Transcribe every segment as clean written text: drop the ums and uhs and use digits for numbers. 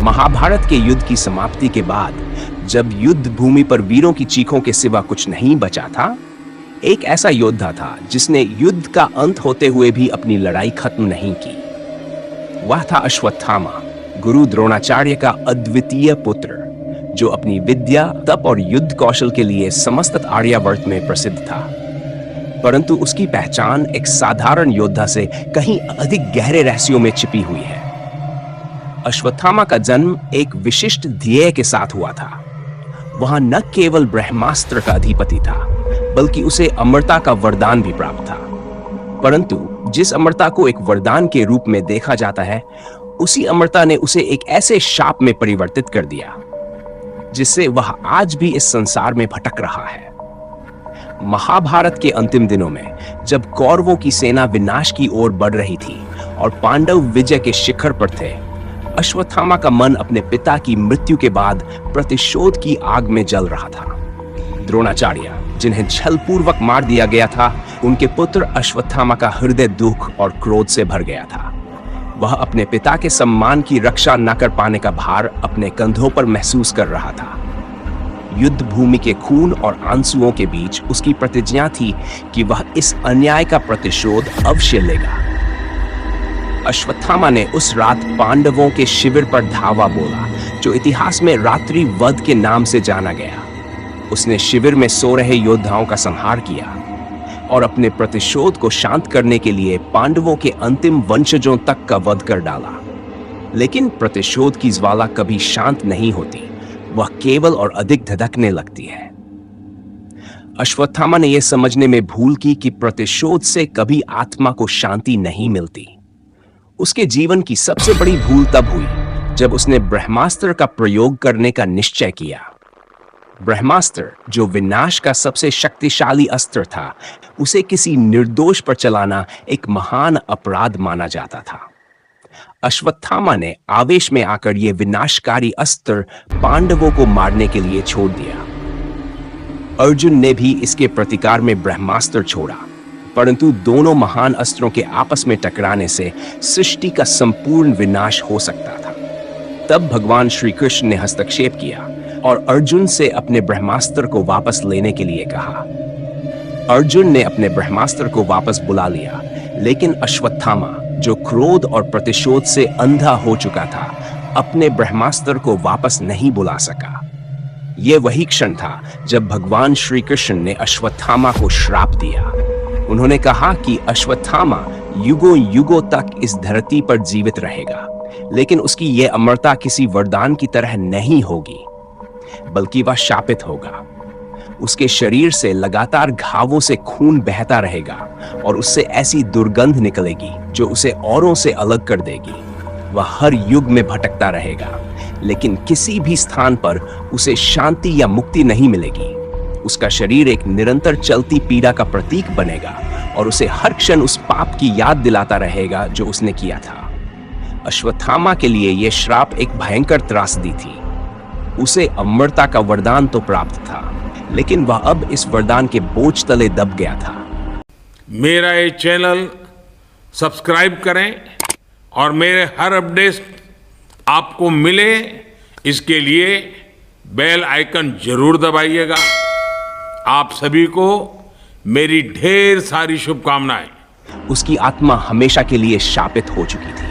महाभारत के युद्ध की समाप्ति के बाद जब युद्ध भूमि पर वीरों की चीखों के सिवा कुछ नहीं बचा था, एक ऐसा योद्धा था जिसने युद्ध का अंत होते हुए भी अपनी लड़ाई खत्म नहीं की। वह था अश्वत्थामा, गुरु द्रोणाचार्य का अद्वितीय पुत्र, जो अपनी विद्या, तप और युद्ध कौशल के लिए समस्त आर्यावर्त में प्रसिद्ध था। परंतु उसकी पहचान एक साधारण योद्धा से कहीं अधिक गहरे रहस्यों में छिपी हुई है। अश्वत्थामा का जन्म एक विशिष्ट ध्येय के साथ हुआ था। वह न केवल ब्रह्मास्त्र का अधिपति था, बल्कि उसे अमरता का वरदान भी प्राप्त था। परंतु जिस अमरता को एक वरदान के रूप में देखा जाता है, उसी अमरता ने उसे एक ऐसे शाप में परिवर्तित कर दिया जिससे वह आज भी इस संसार में भटक रहा है। महाभारत के अंतिम दिनों में जब कौरवों की सेना विनाश की ओर बढ़ रही थी और पांडव विजय के शिखर पर थे, अश्वत्थामा का मन अपने पिता की मृत्यु के बाद प्रतिशोध की आग में जल रहा था। द्रोणाचार्य, जिन्हें छलपूर्वक मार दिया गया था, उनके पुत्र अश्वत्थामा का हृदय दुख और क्रोध से भर गया था। वह अपने पिता के सम्मान की रक्षा न कर पाने का भार अपने कंधों पर महसूस कर रहा था। युद्ध भूमि के खून और आंसुओं के बीच उसकी प्रतिज्ञा थी कि वह इस अन्याय का प्रतिशोध अवश्य लेगा। अश्वत्थामा ने उस रात पांडवों के शिविर पर धावा बोला, जो इतिहास में रात्रि वध के नाम से जाना गया। उसने शिविर में सो रहे योद्धाओं का संहार किया और अपने प्रतिशोध को शांत करने के लिए पांडवों के अंतिम वंशजों तक का वध कर डाला। लेकिन प्रतिशोध की ज्वाला कभी शांत नहीं होती, वह केवल और अधिक धधकने लगती है। अश्वत्थामा ने यह समझने में भूल की कि प्रतिशोध से कभी आत्मा को शांति नहीं मिलती। उसके जीवन की सबसे बड़ी भूल तब हुई जब उसने ब्रह्मास्त्र का प्रयोग करने का निश्चय किया। ब्रह्मास्त्र, जो विनाश का सबसे शक्तिशाली अस्त्र था, उसे किसी निर्दोष पर चलाना एक महान अपराध माना जाता था। अश्वत्थामा ने आवेश में आकर यह विनाशकारी अस्त्र पांडवों को मारने के लिए छोड़ दिया। अर्जुन ने भी इसके प्रतिकार में ब्रह्मास्त्र छोड़ा, परंतु दोनों महान अस्त्रों के आपस में टकराने से सृष्टि का संपूर्ण विनाश हो सकता था। तब भगवान श्री कृष्ण ने हस्तक्षेप किया और अर्जुन से अपने ब्रह्मास्त्र को वापस लेने के लिए कहा। अर्जुन ने अपने ब्रह्मास्त्र को वापस बुला लिया, लेकिन अश्वत्थामा, जो क्रोध और प्रतिशोध से अंधा हो चुका था, अपने ब्रह्मास्त्र को वापस नहीं बुला सका। यह वही क्षण था जब भगवान श्री कृष्ण ने अश्वत्थामा को श्राप दिया। उन्होंने कहा कि अश्वत्थामा युगों युगों तक इस धरती पर जीवित रहेगा, लेकिन उसकी यह अमरता किसी वरदान की तरह नहीं होगी, बल्कि वह शापित होगा। उसके शरीर से लगातार घावों से खून बहता रहेगा और उससे ऐसी दुर्गंध निकलेगी जो उसे औरों से अलग कर देगी। वह हर युग में भटकता रहेगा, लेकिन किसी भी स्थान पर उसे शांति या मुक्ति नहीं मिलेगी। उसका शरीर एक निरंतर चलती पीड़ा का प्रतीक बनेगा और उसे हर क्षण उस पाप की याद दिलाता रहेगा जो उसने किया था। अश्वत्थामा के लिए यह श्राप एक भयंकर त्रासदी थी। उसे अमरता का वरदान तो प्राप्त था, लेकिन वह अब इस वरदान के बोझ तले दब गया था। मेरा ये चैनल सब्सक्राइब करें और मेरे हर अपडेट आपको मिले, इसके लिए बेल आइकन जरूर दबाइएगा। आप सभी को मेरी ढेर सारी शुभकामनाएं। उसकी आत्मा हमेशा के लिए शापित हो चुकी थी।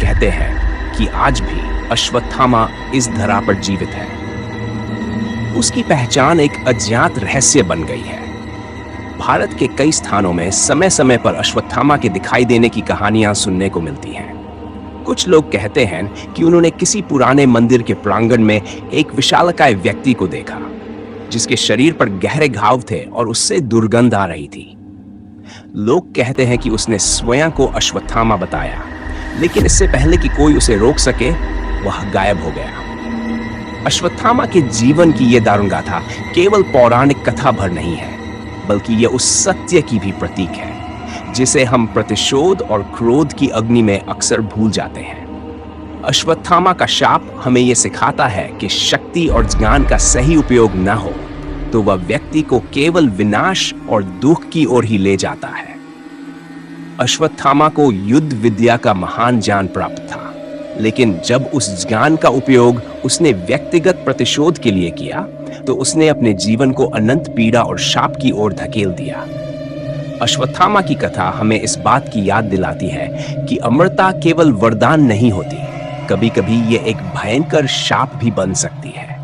कहते हैं कि आज भी अश्वत्थामा इस धरा पर जीवित है। उसकी पहचान एक अज्ञात रहस्य बन गई है। भारत के कई स्थानों में समय समय पर अश्वत्थामा के दिखाई देने की कहानियां सुनने को मिलती हैं। कुछ लोग कहते हैं कि उन्होंने किसी पुराने मंदिर के प्रांगण में एक विशालकाय व्यक्ति को देखा, जिसके शरीर पर गहरे घाव थे और उससे दुर्गंध आ रही थी। लोग कहते हैं कि उसने स्वयं को अश्वत्थामा बताया, लेकिन इससे पहले कि कोई उसे रोक सके, वह गायब हो गया। अश्वत्थामा के जीवन की यह दारुण गाथा केवल पौराणिक कथा भर नहीं है, बल्कि यह उस सत्य की भी प्रतीक है जिसे हम प्रतिशोध और क्रोध की अग्नि में अक्सर भूल जाते हैं। अश्वत्थामा का शाप हमें यह सिखाता है कि शक्ति और ज्ञान का सही उपयोग न हो तो वह व्यक्ति को केवल विनाश और दुख की ओर ही ले जाता है। अश्वत्थामा को युद्ध विद्या का महान ज्ञान प्राप्त था, लेकिन जब उस ज्ञान का उपयोग उसने व्यक्तिगत प्रतिशोध के लिए किया तो उसने अपने जीवन को अनंत पीड़ा और शाप की ओर धकेल दिया। अश्वत्थामा की कथा हमें इस बात की याद दिलाती है कि अमरता केवल वरदान नहीं होती, कभी कभी ये एक भयंकर शाप भी बन सकती है।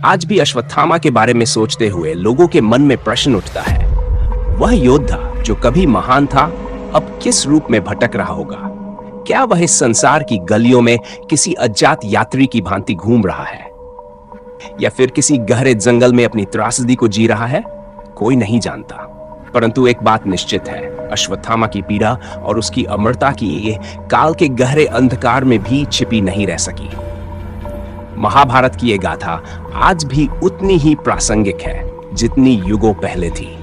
आज भी अश्वत्थामा के बारे में सोचते हुए लोगों के मन में प्रश्न उठता है, वह योद्धा जो कभी महान था अब किस रूप में भटक रहा होगा? क्या वह इस संसार की गलियों में किसी अज्ञात यात्री की भांति घूम रहा है, या फिर किसी गहरे जंगल में अपनी त्रासदी को जी रहा है? कोई नहीं जानता, परंतु एक बात निश्चित है, अश्वत्थामा की पीड़ा और उसकी अमरता की ये काल के गहरे अंधकार में भी छिपी नहीं रह सकी। महाभारत की ये गाथा आज भी उतनी ही प्रासंगिक है जितनी युगों पहले थी।